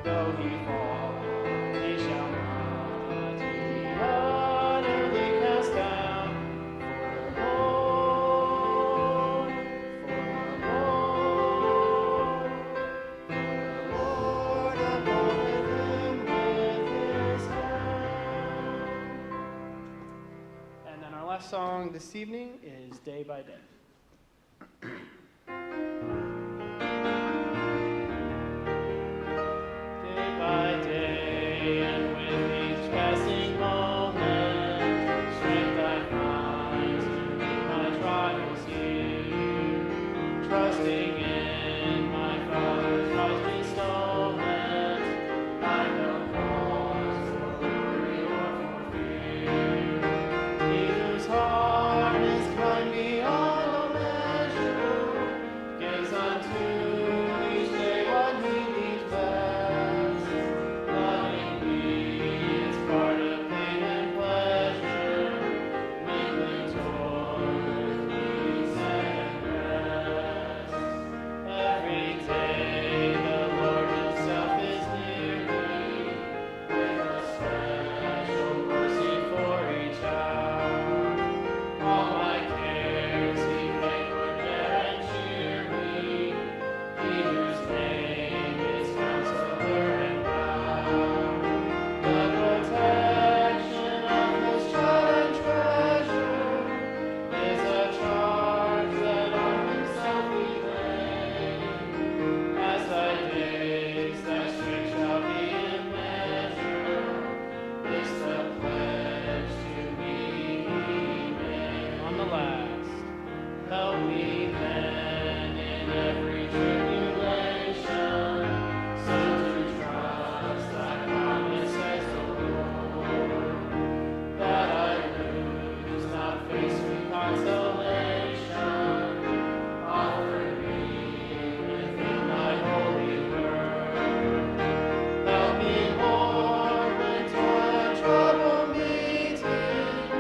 Though he fall, he shall not be utterly cast down. For the Lord, upholdeth him with his hand. And then our last song this evening is Day by Day. Day by day, and with each passing moment, strength I find to meet my trials here. Trusting in my Father's wise bestowment, I no cause for worry or for fear. He whose heart is kind beyond all measure gives unto each day what he needs best. Loving me is part of pain and pleasure, mingling joy with peace and rest. Every day the Lord himself is near me, with a special mercy for each hour. All my cares he banquet bear and cheer me, he whose name is Counselor and Power. The protection of his child and treasure is a charge that on himself he laid. As thy days, thy strength shall be in measure, this the pledge to me he made. On the last, help me then in every tribulation, so to trust thy promises, O Lord, that I lose not faith with consolation, offered me within thy holy word. Help me, Lord, when toil and trouble meeting,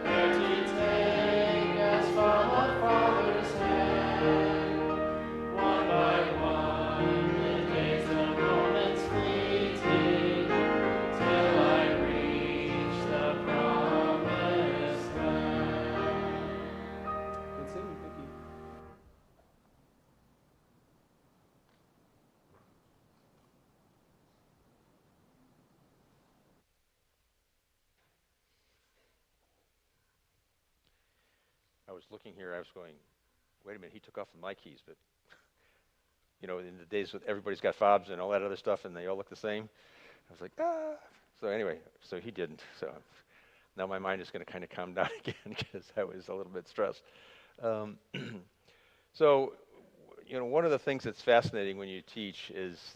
care to take as from a Father's hand, one by one, the days and moments fleeting, till I reach the promised land. Good singing, thank you. I was looking here, I was going, wait a minute, he took off my keys, but, in the days when everybody's got fobs and all that other stuff, and they all look the same, I was like, ah. So anyway, so he didn't. So now my mind is going to kind of calm down again because I was a little bit stressed. So, one of the things that's fascinating when you teach is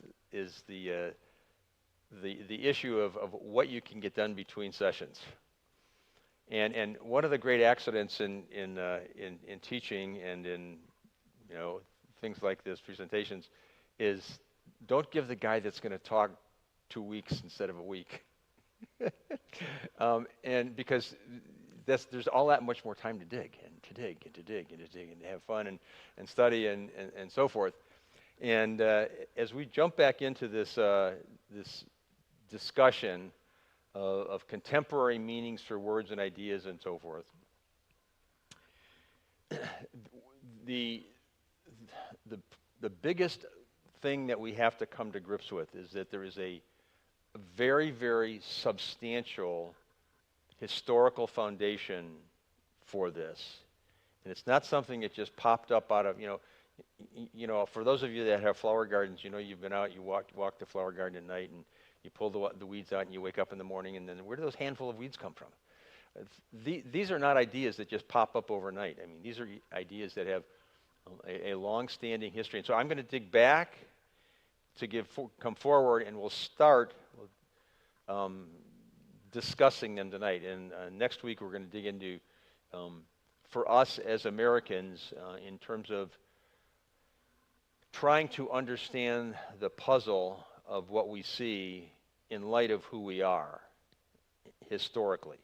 the issue of what you can get done between sessions. And one of the great accidents in teaching and in things like this, presentations, is don't give the guy that's going to talk 2 weeks instead of a week. And because there's all that much more time to dig and to dig and to dig and to dig and to have fun and study and so forth. And as we jump back into this discussion of contemporary meanings for words and ideas and so forth, the biggest thing that we have to come to grips with is that there is a very, very substantial historical foundation for this. And it's not something that just popped up out of, for those of you that have flower gardens, you've been out, you walk the flower garden at night, and you pull the weeds out, and you wake up in the morning, and then where do those handful of weeds come from? These are not ideas that just pop up overnight. I mean, these are ideas that have a long-standing history. And so I'm going to dig back to come forward, and we'll start discussing them tonight. And next week we're going to dig into, for us as Americans, in terms of trying to understand the puzzle of what we see in light of who we are historically.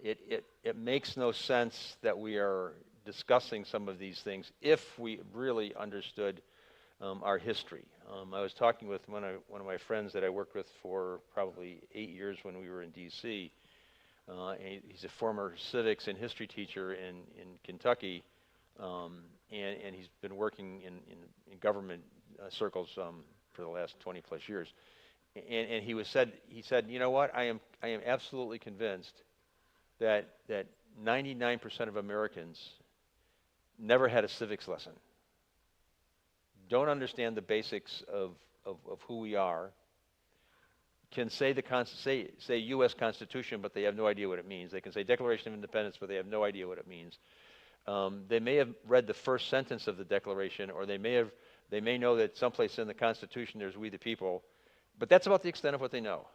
It makes no sense that we are discussing some of these things if we really understood our history. I was talking with one of my friends that I worked with for probably 8 years when we were in D.C. He's a former civics and history teacher in Kentucky, and he's been working in government circles for the last 20 plus years. And he said, you know what? I am absolutely convinced that 99% of Americans never had a civics lesson, don't understand the basics of who we are, can say say U.S. Constitution, but they have no idea what it means. They can say Declaration of Independence, but they have no idea what it means. They may have read the first sentence of the Declaration, or they may know that someplace in the Constitution there's "We the People," but that's about the extent of what they know.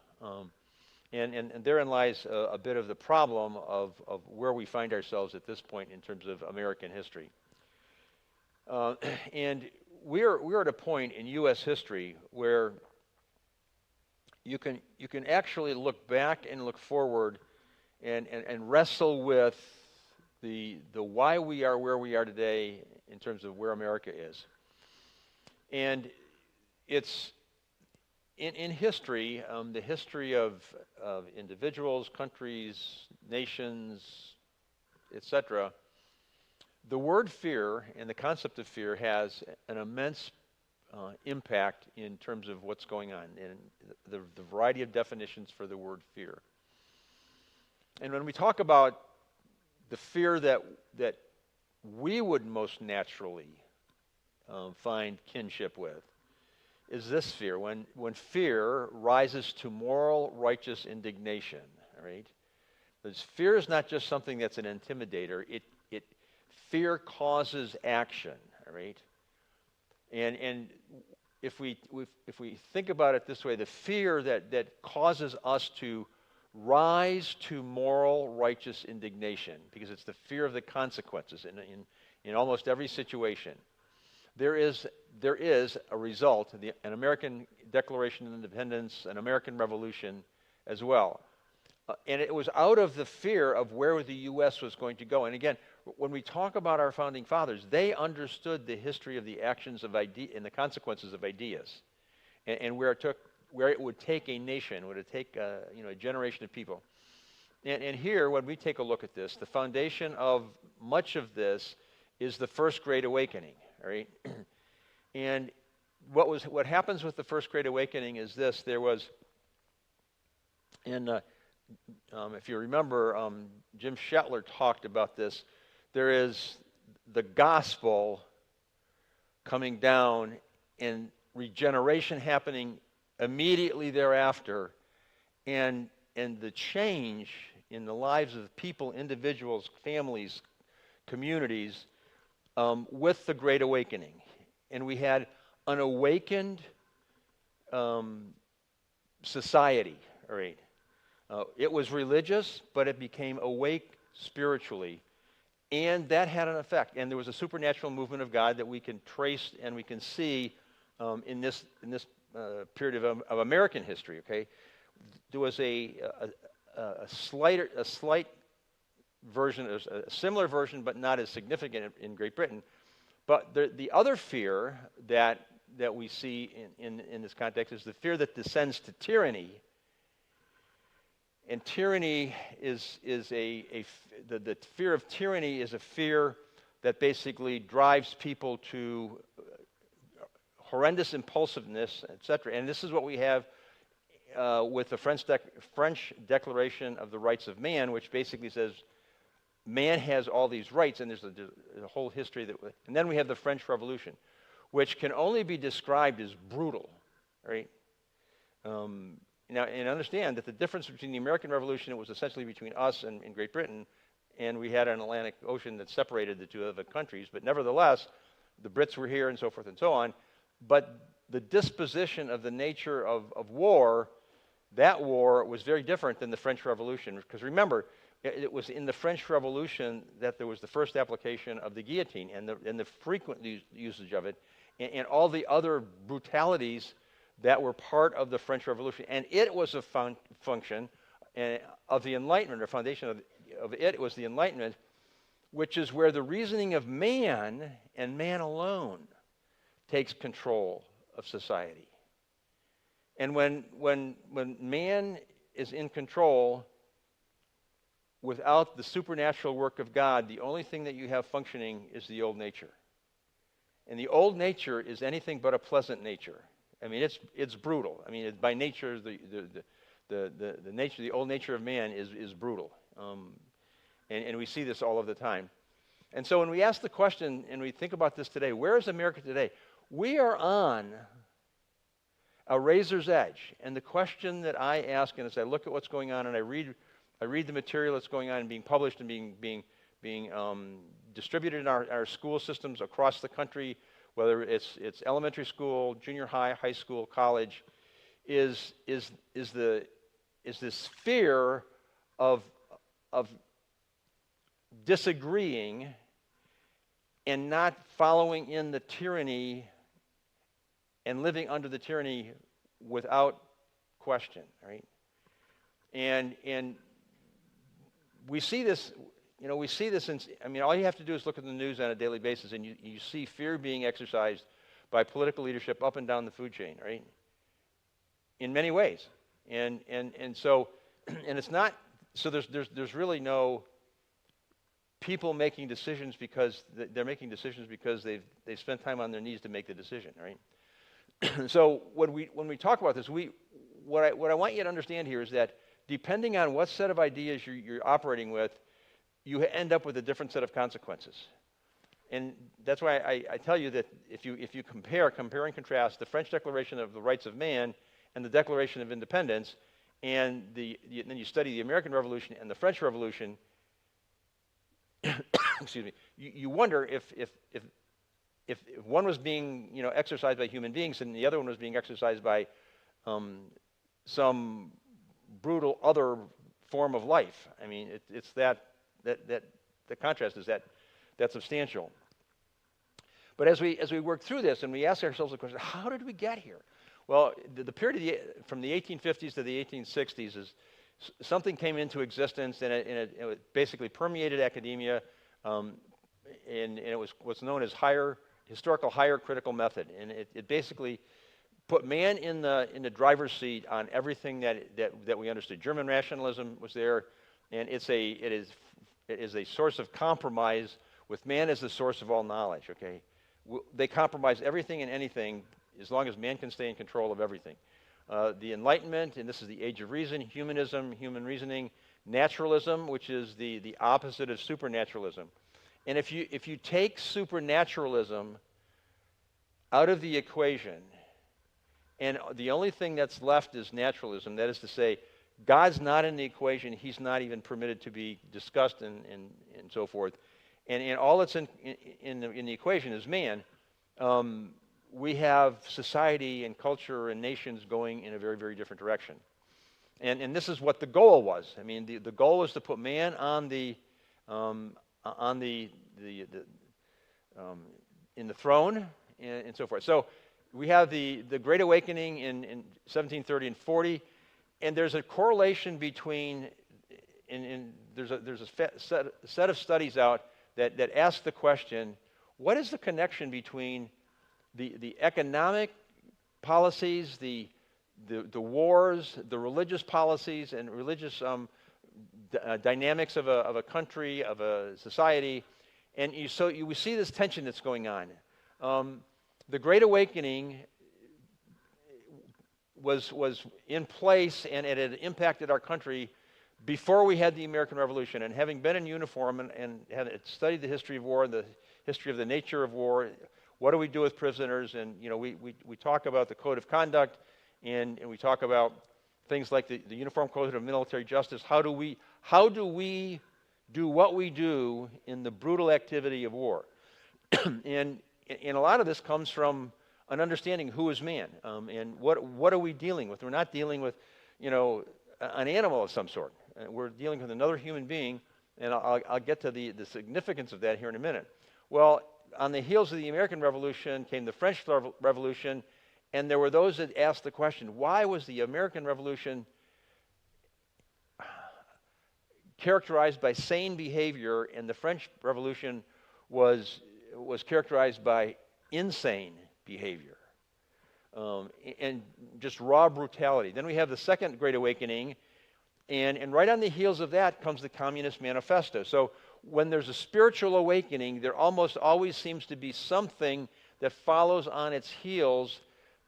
And therein lies a bit of the problem of where we find ourselves at this point in terms of American history. And we're at a point in U.S. history where you can actually look back and look forward and wrestle with the why we are where we are today in terms of where America is. And it's in history, the history of individuals, countries, nations, etc. The word fear and the concept of fear has an immense impact in terms of what's going on and the variety of definitions for the word fear. And when we talk about the fear that we would most naturally find kinship with, is this fear. When fear rises to moral, righteous indignation, all right? Because fear is not just something that's an intimidator. Fear causes action, all right? And if we think about it this way, the fear that causes us to rise to moral, righteous indignation, because it's the fear of the consequences in almost every situation. There is a result, an American Declaration of Independence, an American Revolution as well. And it was out of the fear of where the U.S. was going to go. And again, when we talk about our founding fathers, they understood the history of the actions of ideas and the consequences of ideas, and where it would take a nation, would it take a generation of people. And here, when we take a look at this, the foundation of much of this is the First Great Awakening. All right, and what happens with the First Great Awakening is this: there was, if you remember, Jim Shetler talked about this. There is the gospel coming down and regeneration happening immediately thereafter, and the change in the lives of people, individuals, families, communities, with the Great Awakening. And we had an awakened society, all right? It was religious, but it became awake spiritually. And that had an effect. And there was a supernatural movement of God that we can trace and we can see in this period of American history, okay? There was a slight version, a similar version, but not as significant in Great Britain. But the other fear that we see in this context is the fear that descends to tyranny. And tyranny is the fear of tyranny is a fear that basically drives people to horrendous impulsiveness, etc. And this is what we have with the French Declaration of the Rights of Man, which basically says man has all these rights, and there's a whole history and then we have the French Revolution, which can only be described as brutal, right? Now, and understand that the difference between the American Revolution, it was essentially between us and Great Britain, and we had an Atlantic Ocean that separated the two other countries, but nevertheless, the Brits were here and so forth and so on. But the disposition of the nature of war, that war was very different than the French Revolution, because remember, it was in the French Revolution that there was the first application of the guillotine and the frequent usage of it, and all the other brutalities that were part of the French Revolution. And it was a function of the Enlightenment, or foundation of it was the Enlightenment, which is where the reasoning of man and man alone takes control of society. And when man is in control without the supernatural work of God, the only thing that you have functioning is the old nature. And the old nature is anything but a pleasant nature. I mean, it's brutal. I mean, by nature, the nature, the old nature of man is brutal. And we see this all of the time. And so when we ask the question, and we think about this today, where is America today? We are on a razor's edge. And the question that I ask, and as I look at what's going on, and I read the material that's going on and being published and being distributed in our school systems across the country, whether it's elementary school, junior high, high school, college, is this fear of disagreeing and not following in the tyranny and living under the tyranny without question, right? And we see this, all you have to do is look at the news on a daily basis, and you see fear being exercised by political leadership up and down the food chain, right? In many ways. And so, and it's not, so there's really no people making decisions because they're making decisions because they've spent time on their knees to make the decision, right? So when we talk about this, what I want you to understand here is that depending on what set of ideas you're operating with, you end up with a different set of consequences. And that's why I tell you that if you compare and contrast the French Declaration of the Rights of Man and the Declaration of Independence, and then you study the American Revolution and the French Revolution, excuse me, you wonder if one was being exercised by human beings and the other one was being exercised by some brutal other form of life. I mean, it's that the contrast is that substantial. But as we work through this and we ask ourselves the question, how did we get here? Well, the period from the 1850s to the 1860s is something came into existence, and it basically permeated academia, and it was what's known as historical higher critical method, and it basically put man in the driver's seat on everything that we understood. German rationalism was there, and it is a source of compromise with man as the source of all knowledge. Okay, they compromise everything and anything as long as man can stay in control of everything. The Enlightenment, and this is the age of reason, humanism, human reasoning, naturalism, which is the opposite of supernaturalism. And if you take supernaturalism out of the equation, and the only thing that's left is naturalism, that is to say, God's not in the equation, he's not even permitted to be discussed and so forth, and all that's in the equation is man, we have society and culture and nations going in a very, very different direction. And this is what the goal was. I mean, the goal was to put man on the in the throne and so forth. So we have the Great Awakening in 1730 and 40, and there's a correlation between there's a set of studies out that ask the question, what is the connection between the economic policies, the wars, the religious policies, and religious dynamics of a country, of a society, and we see this tension that's going on. The Great Awakening was in place, and it had impacted our country before we had the American Revolution. And having been in uniform and had studied the history of war and the history of the nature of war, what do we do with prisoners? And we talk about the code of conduct, and we talk about things like the Uniform Code of Military Justice. How do we do what we do in the brutal activity of war? and a lot of this comes from an understanding who is man, and what are we dealing with? We're not dealing with an animal of some sort. We're dealing with another human being, and I'll get to the significance of that here in a minute. Well, on the heels of the American Revolution came the French Revolution, and there were those that asked the question, why was the American Revolution characterized by sane behavior and the French Revolution was characterized by insane behavior? and just raw brutality. Then we have the Second Great Awakening, and right on the heels of that comes the Communist Manifesto. So when there's a spiritual awakening, there almost always seems to be something that follows on its heels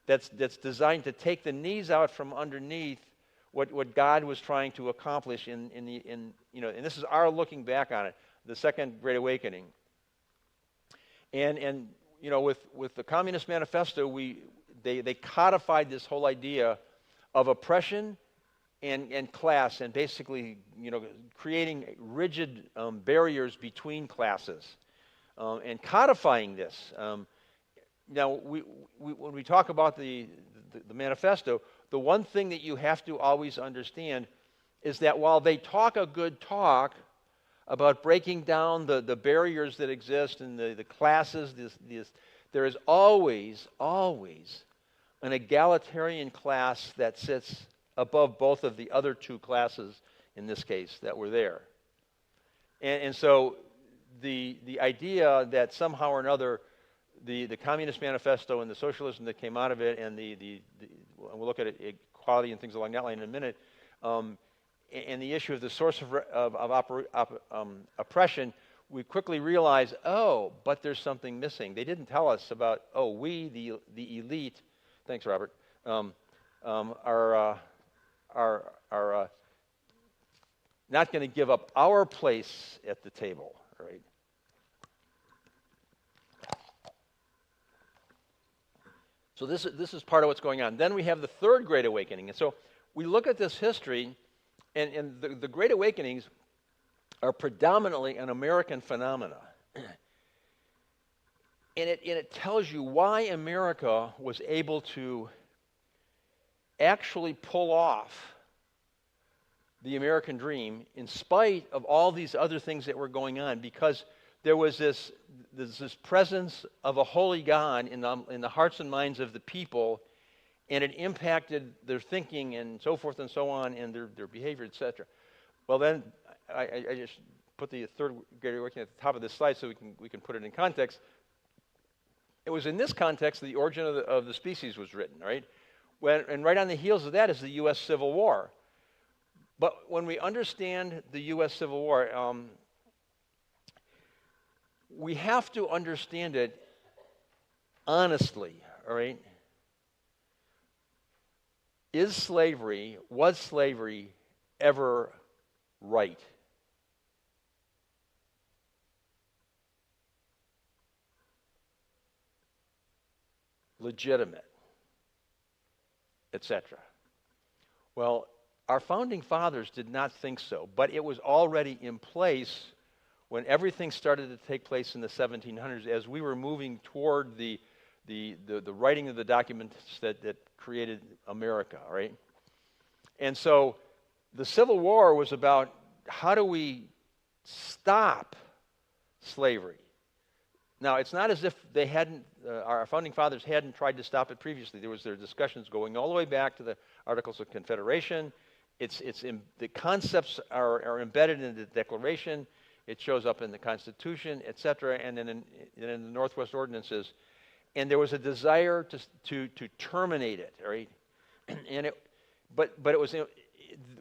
that's designed to take the knees out from underneath what God was trying to accomplish and this is our looking back on it, the Second Great Awakening. And with the Communist Manifesto, they codified this whole idea of oppression and class, and basically, creating rigid barriers between classes, and codifying this. Now, when we talk about the manifesto, the one thing that you have to always understand is that while they talk a good talk about breaking down the barriers that exist and the classes, there is always an egalitarian class that sits above both of the other two classes, in this case, that were there. And so the idea that somehow or another the Communist Manifesto and the socialism that came out of it, and we'll look at equality and things along that line in a minute, and the issue of the source of oppression, we quickly realize, but there's something missing. They didn't tell us about, we, the elite, thanks, Robert, are not going to give up our place at the table, right? So this is part of what's going on. Then we have the Third Great Awakening. And so we look at this history, and the Great Awakenings are predominantly an American phenomena. And it tells you why America was able to actually pull off the American dream in spite of all these other things that were going on, because there was this presence of a holy God in the hearts and minds of the people, and it impacted their thinking and so forth and so on, and their behavior, etc. Well, then I just put the Third Great Awakening at the top of this slide so we can put it in context. It was in this context that the origin of the species was written, right? And right on the heels of that is the U.S. Civil War. But when we understand the U.S. Civil War, we have to understand it honestly, all right? Was slavery ever right? Legitimate, etc. Well, our founding fathers did not think so, but it was already in place when everything started to take place in the 1700s, as we were moving toward the writing of the documents that created America, right? And so the Civil War was about how do we stop slavery. Now, it's not as if they hadn't, our founding fathers hadn't tried to stop it previously. There were discussions going all the way back to the Articles of Confederation. The concepts are embedded in the Declaration. It shows up in the Constitution, etc., and then in the Northwest Ordinances. And there was a desire to terminate it, right? But it was,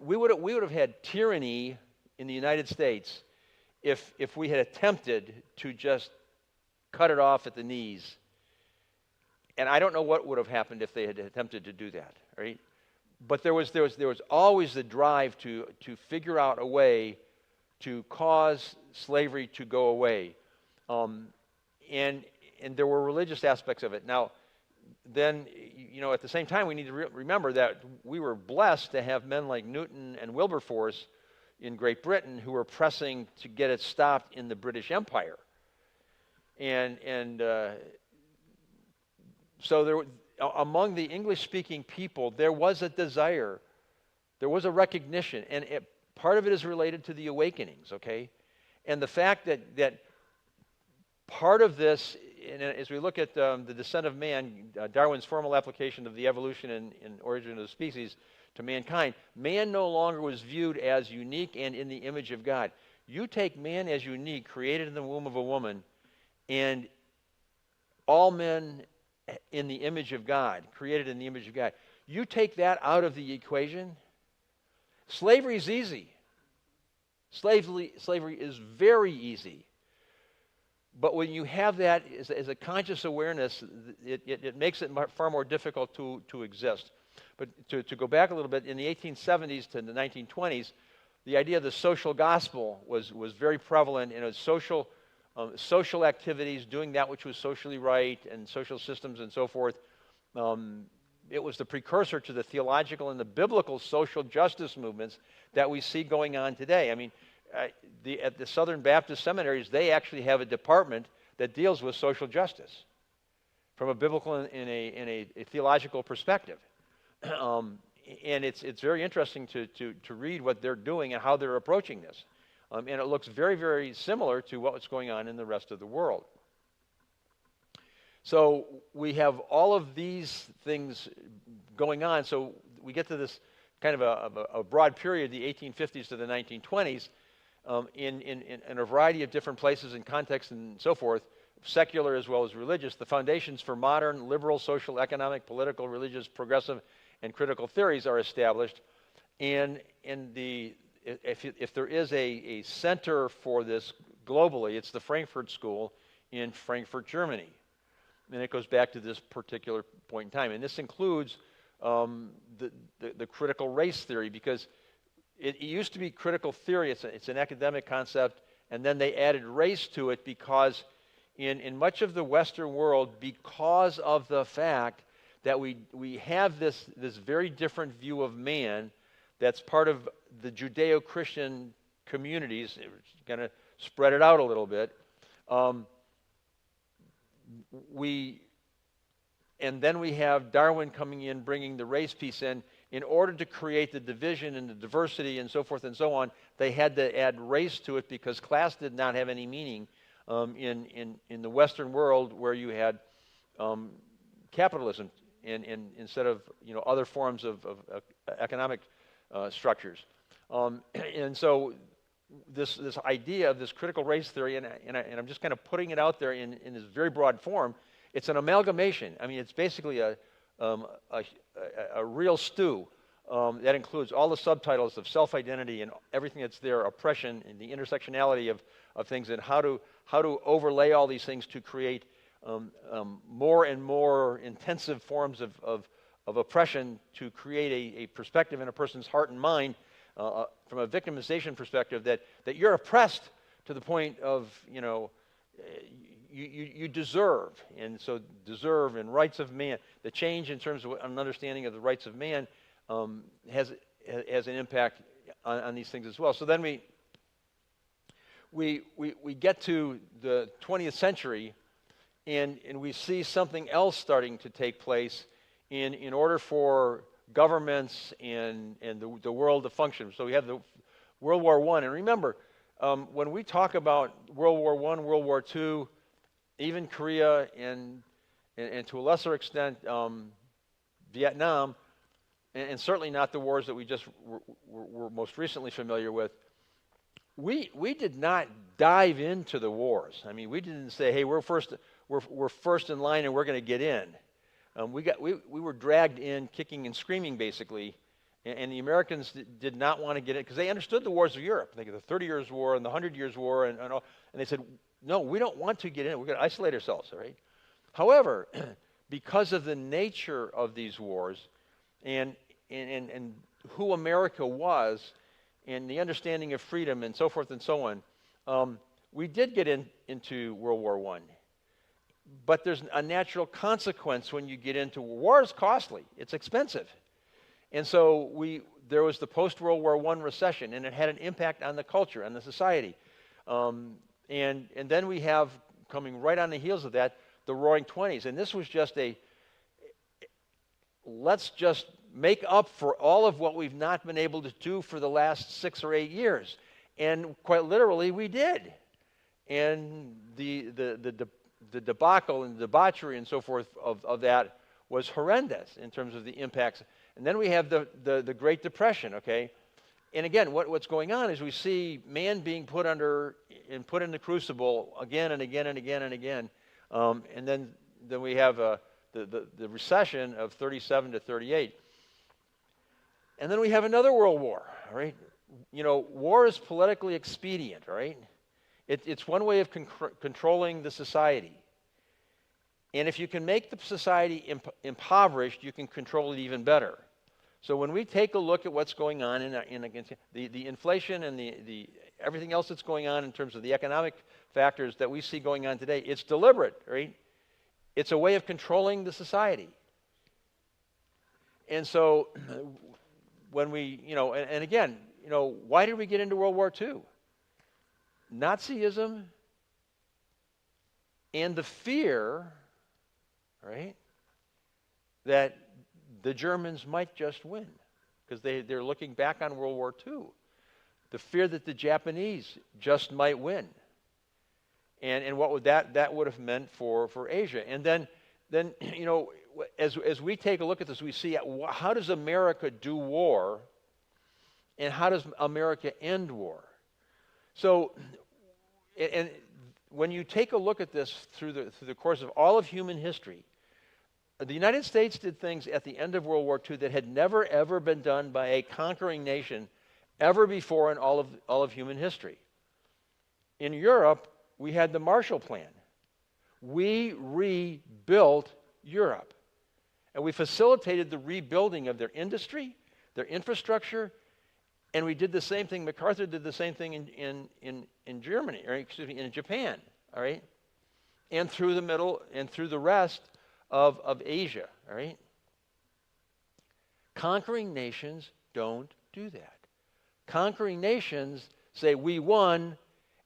we would have had tyranny in the United States if we had attempted to just cut it off at the knees. And I don't know what would have happened if they had attempted to do that, right? But there was always the drive to figure out a way to cause slavery to go away, and there were religious aspects of it. Now, then, at the same time, we need to remember that we were blessed to have men like Newton and Wilberforce in Great Britain who were pressing to get it stopped in the British Empire, and so there, among the English-speaking people, there was a desire, there was a recognition, and part of it is related to the awakenings, okay? And the fact that part of this, and as we look at the descent of man, Darwin's formal application of the evolution and origin of the species to mankind, man no longer was viewed as unique and in the image of God. You take man as unique, created in the womb of a woman, and all men in the image of God, created in the image of God. You take that out of the equation, slavery is easy. Slavery is very easy. But when you have that as a conscious awareness, it makes it far more difficult to exist. But to go back a little bit, in the 1870s to the 1920s, the idea of the social gospel was very prevalent in social activities, doing that which was socially right, and social systems and so forth. It was the precursor to the theological and the biblical social justice movements that we see going on today. I mean, at the Southern Baptist seminaries, they actually have a department that deals with social justice from a biblical and a theological perspective. And it's very interesting to read what they're doing and how they're approaching this. And it looks very, very similar to what's going on in the rest of the world. So we have all of these things going on. So we get to this kind of a broad period, the 1850s to the 1920s, in a variety of different places and contexts and so forth, secular as well as religious. The foundations for modern liberal, social, economic, political, religious, progressive, and critical theories are established. And if there is a center for this globally, it's the Frankfurt School in Frankfurt, Germany. And it goes back to this particular point in time. And this includes the critical race theory, because it used to be critical theory. It's an academic concept, and then they added race to it because in much of the Western world, because of the fact that we have this very different view of man that's part of the Judeo-Christian communities. It's going to spread it out a little bit. And then we have Darwin coming in, bringing the race piece in order to create the division and the diversity and so forth and so on. They had to add race to it because class did not have any meaning in the Western world, where you had capitalism and instead of other forms of economic structures. And so this idea of this critical race theory, and I'm just kind of putting it out there in this very broad form. It's an amalgamation. I mean, it's basically a real stew that includes all the subtitles of self-identity and everything that's there, oppression and the intersectionality of things, and how to overlay all these things to create more and more intensive forms of oppression, to create a perspective in a person's heart and mind from a victimization perspective that you're oppressed to the point of you deserve. And so deserve and rights of man, the change in terms of an understanding of the rights of man has an impact on these things as well. So then we get to the 20th century, and we see something else starting to take place in order for governments and the world to function. So we have the World War I. And remember, when we talk about World War I, World War II, even Korea, and to a lesser extent Vietnam, and certainly not the wars that we just were most recently familiar with, we did not dive into the wars. I mean, we didn't say, hey, we're first in line and we're going to get in. We were dragged in kicking and screaming, basically, and the Americans did not want to get in because they understood the wars of Europe. Think of the 30 Years' War and the 100 Years' War and all, and they said, no, we don't want to get in. We're going to isolate ourselves, all right? However, because of the nature of these wars and who America was and the understanding of freedom and so forth and so on, we did get into World War I. But there's a natural consequence when you get into war. Is costly. It's expensive. And so there was the post-World War I recession, and it had an impact on the culture and the society. And then we have, coming right on the heels of that, the Roaring '20s. And this was just let's just make up for all of what we've not been able to do for the last 6 or 8 years. And quite literally, we did. And the debacle and the debauchery and so forth of that was horrendous in terms of the impacts. And then we have the Great Depression, okay? And again, what's going on is we see man being put in the crucible again and again and again and again. And then we have the recession of 37 to 38. And then we have another world war, all right? War is politically expedient, all right? It's one way of controlling the society. And if you can make the society impoverished, you can control it even better. So when we take a look at what's going on in the inflation and the everything else that's going on in terms of the economic factors that we see going on today, it's deliberate, right? It's a way of controlling the society. And so when we, and again, why did we get into World War II? Nazism and the fear, right, that the Germans might just win, because they're looking back on World War II. The fear that the Japanese just might win. And what would that would have meant for Asia. And then as we take a look at this, we see how does America do war, and how does America end war? So, and when you take a look at this through the course of all of human history, the United States did things at the end of World War II that had never, ever been done by a conquering nation ever before in all of human history. In Europe, we had the Marshall Plan. We rebuilt Europe. And we facilitated the rebuilding of their industry, their infrastructure, and we did the same thing. MacArthur did the same thing in Germany, or excuse me, in Japan, all right? And through the middle, and through the rest of Asia, all right? Conquering nations don't do that. Conquering nations say, we won,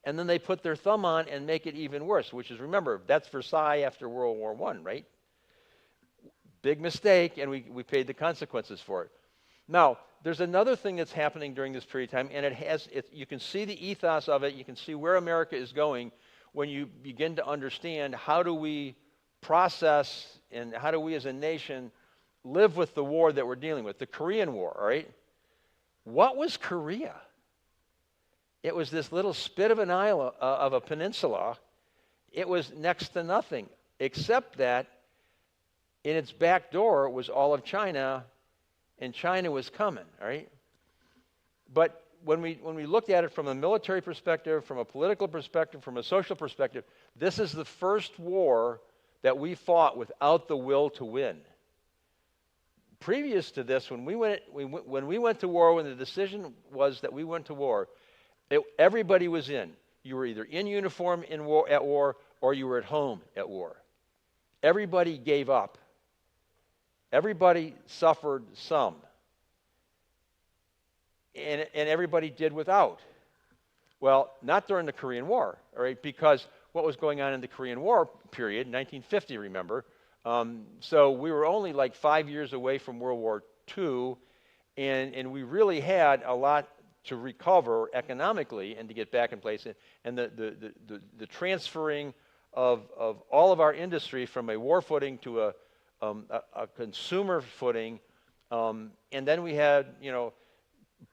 and then they put their thumb on and make it even worse, which is, remember, that's Versailles after World War I, right? Big mistake, and we paid the consequences for it. Now, there's another thing that's happening during this period of time, and you can see the ethos of it, you can see where America is going when you begin to understand how do we process and how do we as a nation live with the war that we're dealing with, the Korean War, all right? What was Korea? It was this little spit of an island, of a peninsula. It was next to nothing, except that in its back door was all of China, and China was coming, all right? But when we looked at it from a military perspective, from a political perspective, from a social perspective, this is the first war that we fought without the will to win. Previous to this, when we went to war, when the decision was that we went to war, everybody was in. You were either in uniform at war, or you were at home at war. Everybody gave up. Everybody suffered some. And everybody did without. Well, not during the Korean War, all right, because what was going on in the Korean War period, 1950, remember, so we were only like 5 years away from World War II, and we really had a lot to recover economically and to get back in place. And the transferring of all of our industry from a war footing to a consumer footing, and then we had,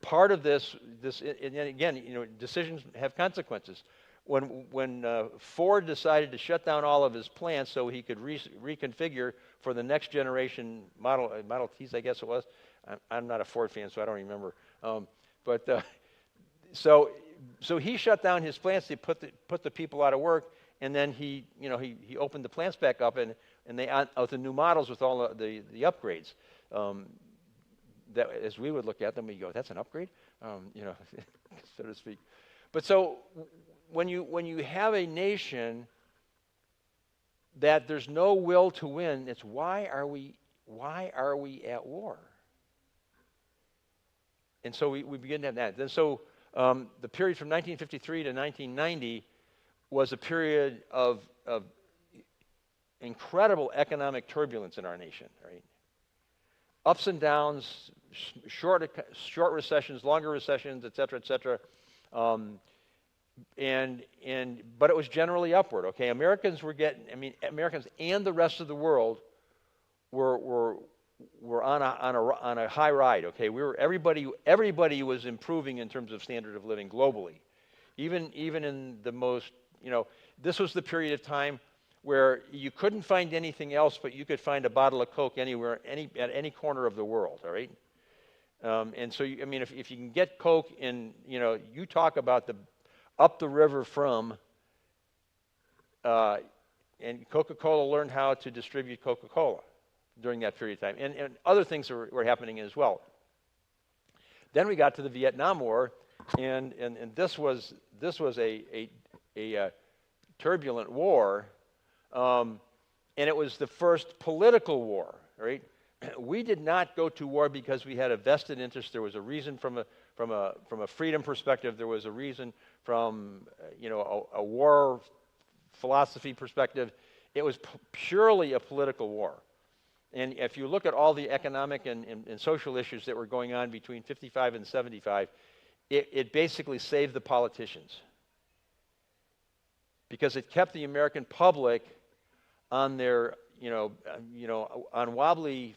part of this, and again, decisions have consequences. When Ford decided to shut down all of his plants so he could reconfigure for the next generation Model Ts, I guess it was. I'm not a Ford fan, so I don't remember. So he shut down his plants to put the people out of work, and then he opened the plants back up, and they out the new models with all the upgrades. That as we would look at them, we go, that's an upgrade, so to speak. But so when you have a nation that there's no will to win, it's why are we at war? And so we begin to have that. Then so the period from 1953 to 1990 was a period of incredible economic turbulence in our nation, right? Ups and downs, short recessions, longer recessions, et cetera, et cetera. But it was generally upward. Okay, Americans and the rest of the world were on a high ride. Okay, everybody was improving in terms of standard of living globally, even in the most. This was the period of time where you couldn't find anything else, but you could find a bottle of Coke anywhere, at any corner of the world, all right? And so, I mean, if you can get Coke in, you talk about up the river from, and Coca-Cola learned how to distribute Coca-Cola during that period of time. And other things were happening as well. Then we got to the Vietnam War, and this was a turbulent war, and it was the first political war, right? We did not go to war because we had a vested interest. There was a reason from a freedom perspective. There was a reason from a war philosophy perspective. It was purely a political war. And if you look at all the economic and social issues that were going on between 55 and 75, it basically saved the politicians, because it kept the American public on their, on wobbly,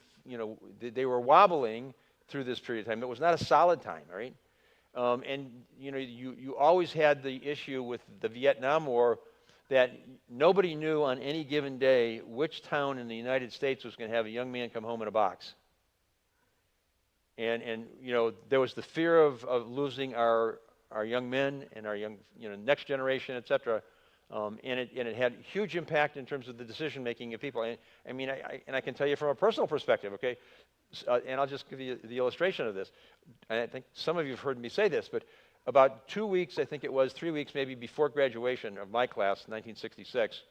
they were wobbling through this period of time. It was not a solid time, all right? And, you always had the issue with the Vietnam War that nobody knew on any given day which town in the United States was going to have a young man come home in a box. And there was the fear of losing our young men and our young, next generation, et cetera. And it had huge impact in terms of the decision-making of people. And, I can tell you from a personal perspective, okay? And I'll just give you the illustration of this. And I think some of you have heard me say this, but about 2 weeks, I think it was, 3 weeks maybe before graduation of my class, 1966,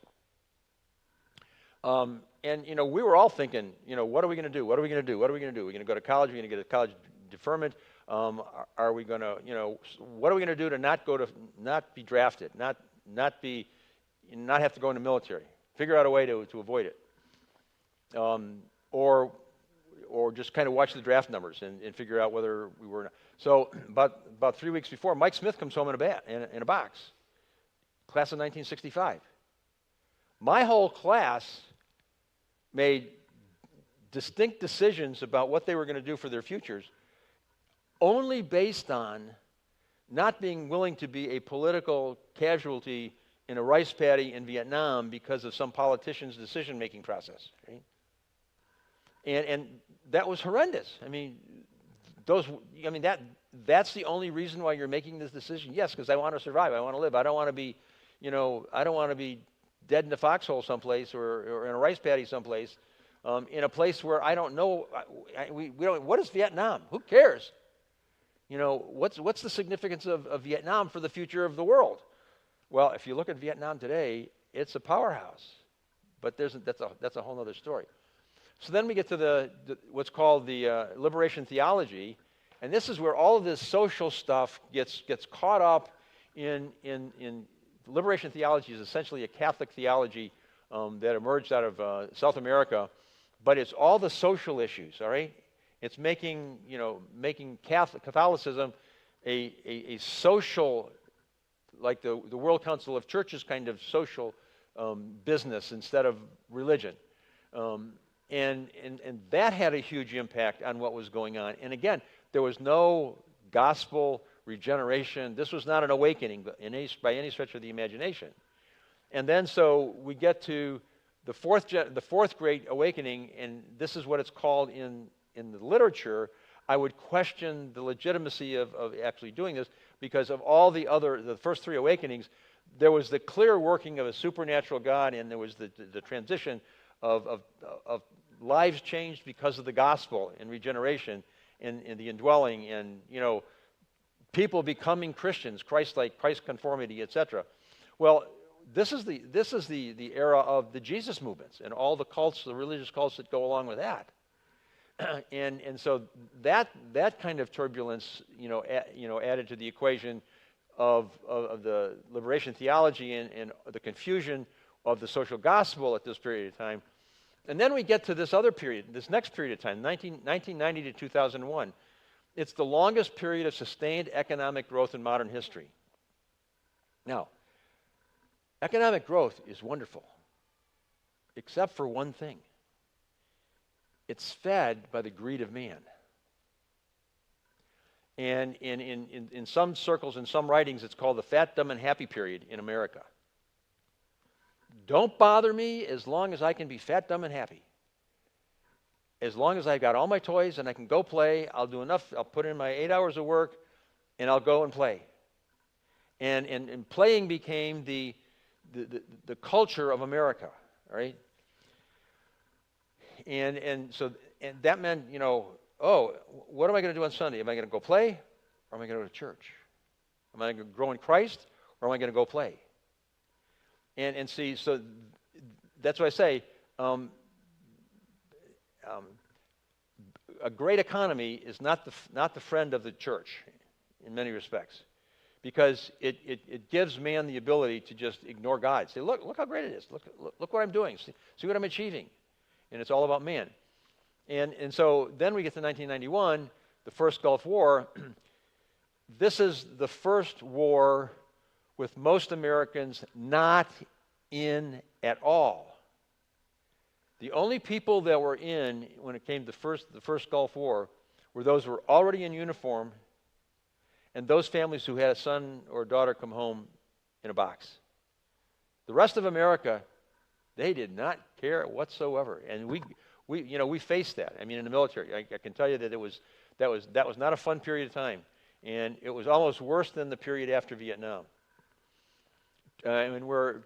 and, we were all thinking, what are we going to do? What are we going to do? What are we going to do? We're going to go to college. We're going to get a college deferment. Are we going to, what are we going to do to not be drafted, not have to go in the military? Figure out a way to avoid it. Or just kind of watch the draft numbers and figure out whether we were. So about 3 weeks before, Mike Smith comes home in a box. Class of 1965. My whole class made distinct decisions about what they were going to do for their futures, only based on not being willing to be a political casualty in a rice paddy in Vietnam because of some politician's decision-making process. Right? And that was horrendous. That's the only reason why you're making this decision. Yes, because I want to survive. I want to live. I don't want to be, I don't want to be dead in a foxhole someplace or in a rice paddy someplace, in a place where I don't know. We don't. What is Vietnam? Who cares? What's the significance of Vietnam for the future of the world? Well, if you look at Vietnam today, it's a powerhouse, but that's a whole other story. So then we get to what's called the liberation theology, and this is where all of this social stuff gets caught up in liberation theology. Is essentially a Catholic theology that emerged out of South America, but it's all the social issues. All right, it's making Catholicism a social, like the World Council of Churches kind of social business instead of religion. And that had a huge impact on what was going on. And again, there was no gospel regeneration. This was not an awakening by any stretch of the imagination. And then so we get to the fourth great awakening, and this is what it's called in the literature. I would question the legitimacy of actually doing this, because of all the first three awakenings, there was the clear working of a supernatural God, and there was the transition of lives changed because of the gospel and regeneration and the indwelling and, people becoming Christians, Christ-like, Christ conformity, etc. Well, this is the era of the Jesus movements and all the cults, the religious cults that go along with that. and so that kind of turbulence, added to the equation of the liberation theology and the confusion of the social gospel at this period of time. And then we get to this other period, this next period of time, 1990 to 2001. It's the longest period of sustained economic growth in modern history. Now, economic growth is wonderful, except for one thing. It's fed by the greed of man. And in some circles, in some writings, it's called the fat, dumb, and happy period in America. Don't bother me as long as I can be fat, dumb, and happy. As long as I've got all my toys and I can go play, I'll do enough. I'll put in my 8 hours of work, and I'll go and play. And playing became the culture of America, right? And that meant, oh, what am I going to do on Sunday? Am I going to go play, or am I going to go to church? Am I going to grow in Christ, or am I going to go play? And see, so that's why I say a great economy is not the friend of the church in many respects, because it gives man the ability to just ignore God. Say, look how great it is. Look what I'm doing. See what I'm achieving. And it's all about man. And so then we get to 1991, the first Gulf War. This is the first war with most Americans not in at all. The only people that were in when it came to the first Gulf War were those who were already in uniform and those families who had a son or daughter come home in a box. The rest of America, they did not care whatsoever, and we faced that. I mean, in the military, I can tell you that that was not a fun period of time, and it was almost worse than the period after Vietnam. And we're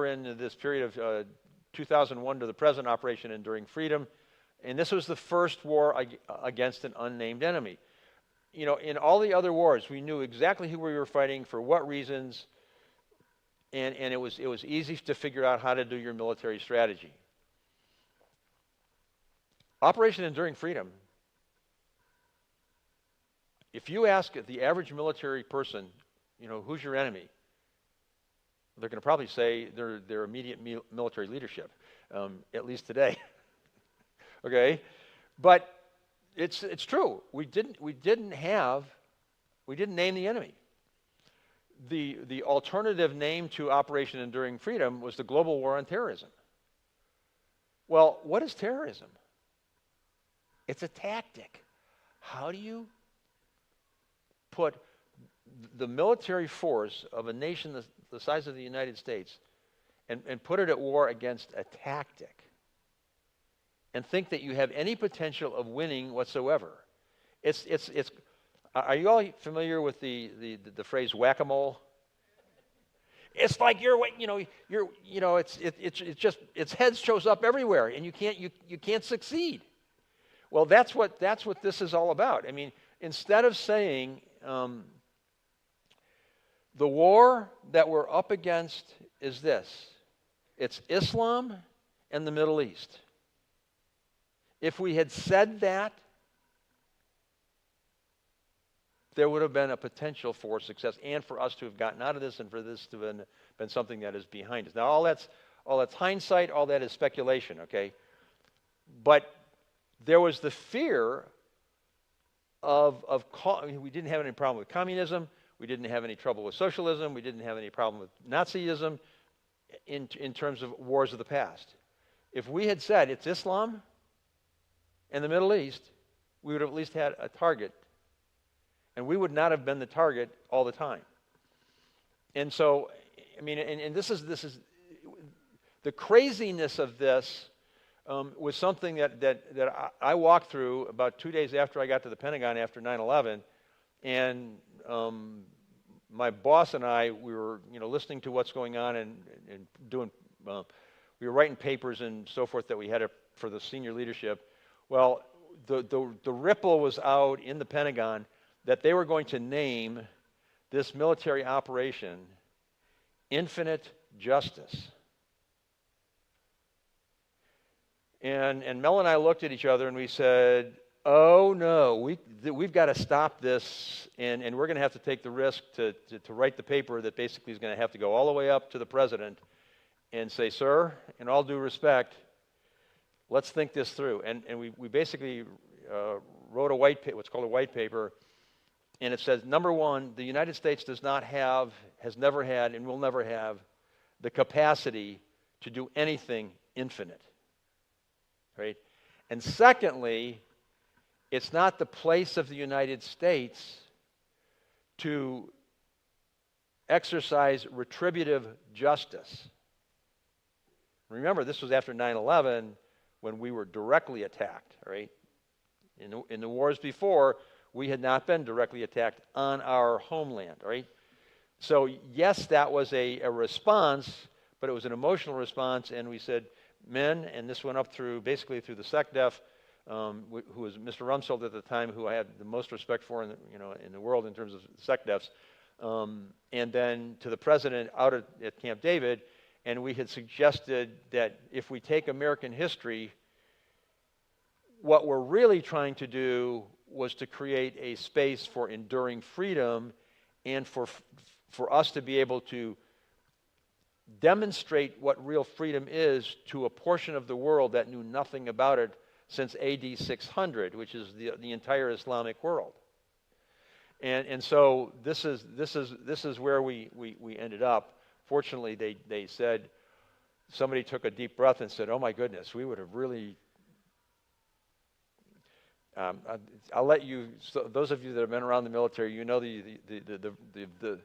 in this period of 2001 to the present, Operation Enduring Freedom, and this was the first war against an unnamed enemy. In all the other wars, we knew exactly who we were fighting, for what reasons, and it was easy to figure out how to do your military strategy. Operation Enduring Freedom, if you ask the average military person, who's your enemy, they're going to probably say their immediate military leadership, at least today. Okay, but it's true. We didn't name the enemy. The alternative name to Operation Enduring Freedom was the Global War on Terrorism. Well, what is terrorism? It's a tactic. How do you put the military force of a nation the size of the United States and put it at war against a tactic and think that you have any potential of winning whatsoever? It's are you all familiar with the phrase whack-a-mole? It's like its head shows up everywhere, and you can't succeed. Well, that's what this is all about. I mean, instead of saying the war that we're up against is this: it's Islam and the Middle East. If we had said that, there would have been a potential for success and for us to have gotten out of this and for this to have been something that is behind us. Now, all that's hindsight, all that is speculation, okay? But there was the fear we didn't have any problem with communism, we didn't have any trouble with socialism, we didn't have any problem with Nazism in terms of wars of the past. If we had said it's Islam and the Middle East, we would have at least had a target, and we would not have been the target all the time. And so, I mean, and this is the craziness of this was something that I walked through about 2 days after I got to the Pentagon after 9/11, and my boss and I, we were listening to what's going on and doing, we were writing papers and so forth that we had for the senior leadership. Well, the ripple was out in the Pentagon that they were going to name this military operation Infinite Justice. And Mel and I looked at each other and we said, oh no, we've got to stop this, and we're going to have to take the risk to write the paper that basically is going to have to go all the way up to the president and say, sir, in all due respect, let's think this through. And we basically wrote what's called a white paper, and it says, number one, the United States does not have, has never had, and will never have the capacity to do anything infinite. Right? And secondly, it's not the place of the United States to exercise retributive justice. Remember, this was after 9/11 when we were directly attacked, all right? In the wars before, we had not been directly attacked on our homeland, all right? So yes, that was a response, but it was an emotional response, and we said, men, and this went up through, basically through the SecDef, who was Mr. Rumsfeld at the time, who I had the most respect for in the world in terms of SecDefs, and then to the president out at Camp David, and we had suggested that if we take American history, what we're really trying to do was to create a space for enduring freedom and for us to be able to demonstrate what real freedom is to a portion of the world that knew nothing about it since AD 600, which is the entire Islamic world. And so this is where we ended up. Fortunately, they said, somebody took a deep breath and said, oh my goodness, we would have really, I'll let you, so those of you that have been around the military, you know the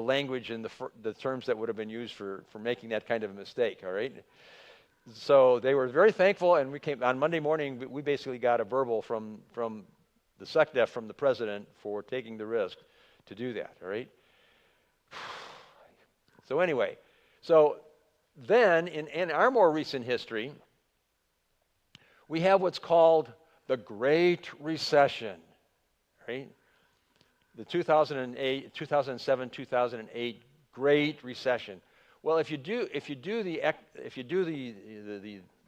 language and the terms that would have been used for making that kind of a mistake, all right? So they were very thankful, and we came, on Monday morning, we basically got a verbal from the SecDef, from the president, for taking the risk to do that, all right? So anyway, so then in our more recent history, we have what's called the Great Recession, right? The 2007, 2008 Great Recession. Well, if you do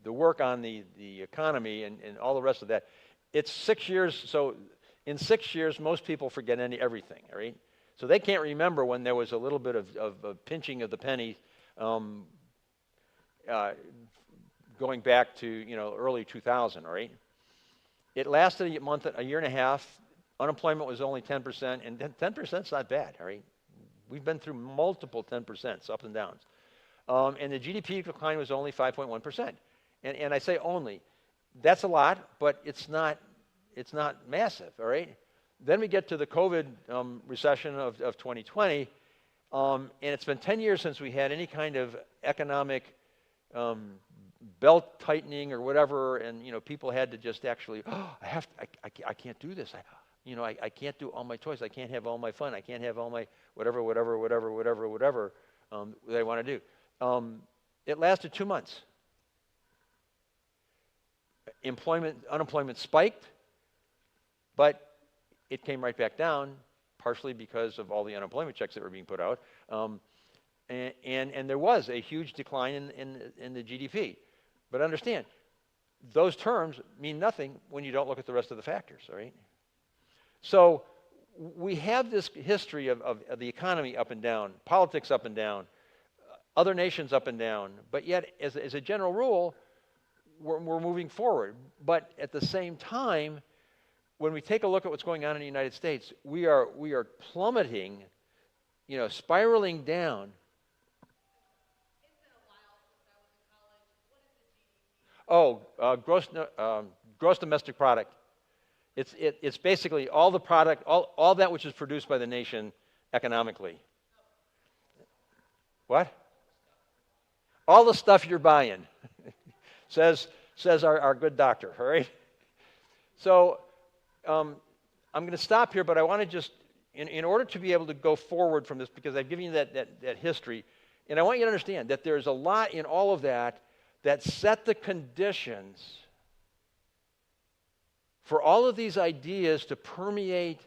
the work on the economy and all the rest of that, it's 6 years. So in 6 years, most people forget everything, all right? So they can't remember when there was a little bit of pinching of the penny, going back to early 2000, all right? It lasted a year and a half. Unemployment was only 10%, and 10% is not bad, all right? We've been through multiple 10%, ups and downs. And the GDP decline was only 5.1%. And I say only. That's a lot, but it's not massive, all right? Then we get to the COVID recession of 2020, and it's been 10 years since we had any kind of economic belt tightening or whatever, and people had to just actually, I can't do this. I can't do all my toys. I can't have all my fun. I can't have all my whatever that I want to do. It lasted 2 months. Unemployment spiked, but it came right back down, partially because of all the unemployment checks that were being put out. And there was a huge decline in the GDP. But understand, those terms mean nothing when you don't look at the rest of the factors, all right? So we have this history of the economy up and down, politics up and down, other nations up and down, but yet, as a general rule, we're moving forward. But at the same time, when we take a look at what's going on in the United States, we are plummeting, spiraling down. Gross domestic product. It's basically all the product, all that which is produced by the nation economically. What? All the stuff you're buying, says our good doctor, all right? So I'm going to stop here, but I want to just, in order to be able to go forward from this, because I've given you that history, and I want you to understand that there's a lot in all of that set the conditions for all of these ideas to permeate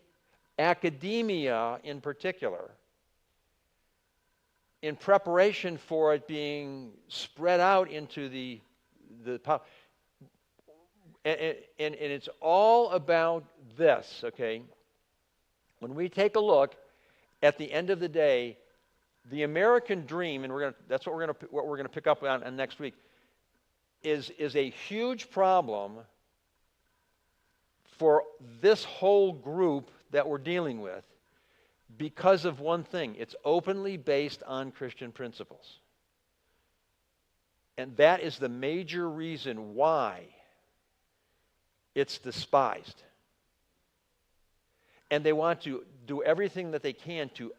academia in particular, in preparation for it being spread out into the and it's all about this, okay? When we take a look at the end of the day, the American dream, and that's what we're gonna pick up on next week, is a huge problem for this whole group that we're dealing with because of one thing. It's openly based on Christian principles. And that is the major reason why it's despised. And they want to do everything that they can to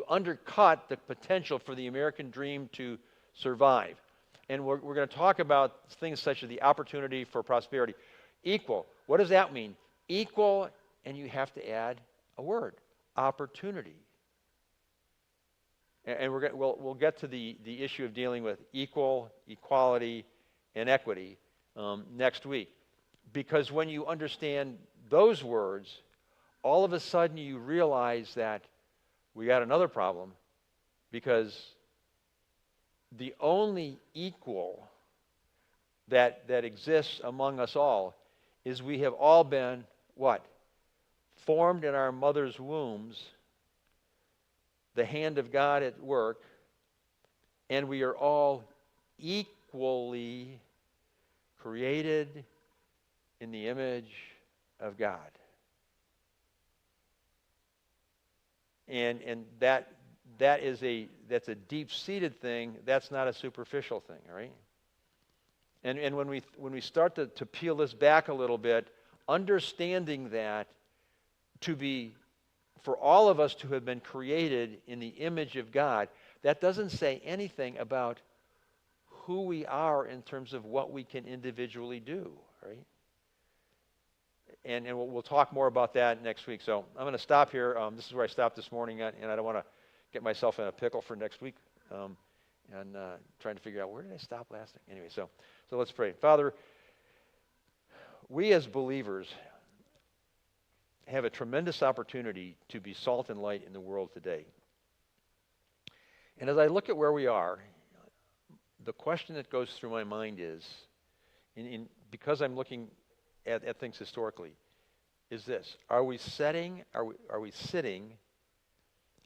undercut the potential for the American dream to survive. And we're going to talk about things such as the opportunity for prosperity. Equal. What does that mean? Equal, and you have to add a word, opportunity. And we'll get to the issue of dealing with equal, equality, and equity next week. Because when you understand those words, all of a sudden you realize that we got another problem, because the only equal that exists among us all is we have all been, what? Formed in our mother's wombs, the hand of God at work, and we are all equally created in the image of God. And that's a deep-seated thing. That's not a superficial thing, all right? And when we start to peel this back a little bit, understanding that for all of us to have been created in the image of God, that doesn't say anything about who we are in terms of what we can individually do, right? And we'll talk more about that next week. So I'm going to stop here. This is where I stopped this morning, and I don't want to get myself in a pickle for next week. And trying to figure out, where did I stop last week? Anyway, so let's pray. Father, we as believers have a tremendous opportunity to be salt and light in the world today. And as I look at where we are, the question that goes through my mind is, because I'm looking at things historically, is this: are we sitting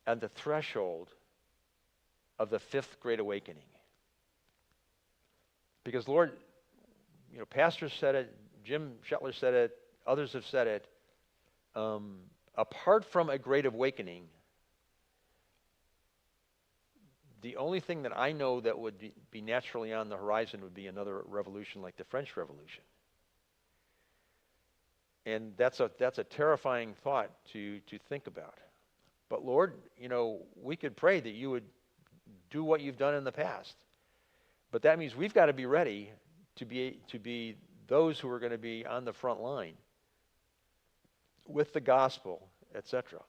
at the threshold of the fifth great awakening? Because, Lord, pastors said it, Jim Shetler said it, others have said it. Apart from a great awakening, the only thing that I know that would be naturally on the horizon would be another revolution like the French Revolution. And that's a terrifying thought to think about. But Lord, we could pray that you would do what you've done in the past. But that means we've got to be ready to be those who are going to be on the front line with the gospel, etc.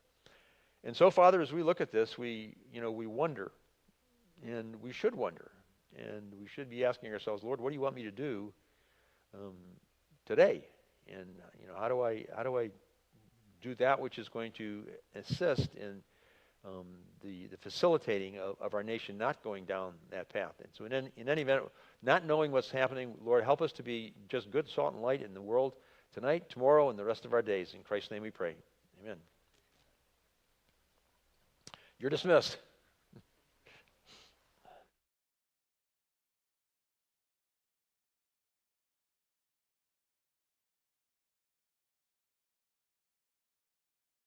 And so, Father, as we look at this, we wonder, and we should wonder, and we should be asking ourselves, Lord, what do you want me to do today? And how do I do that which is going to assist in the facilitating of our nation not going down that path? And so in any event, not knowing what's happening, Lord, help us to be just good salt and light in the world tonight, tomorrow, and the rest of our days. In Christ's name we pray. Amen. You're dismissed.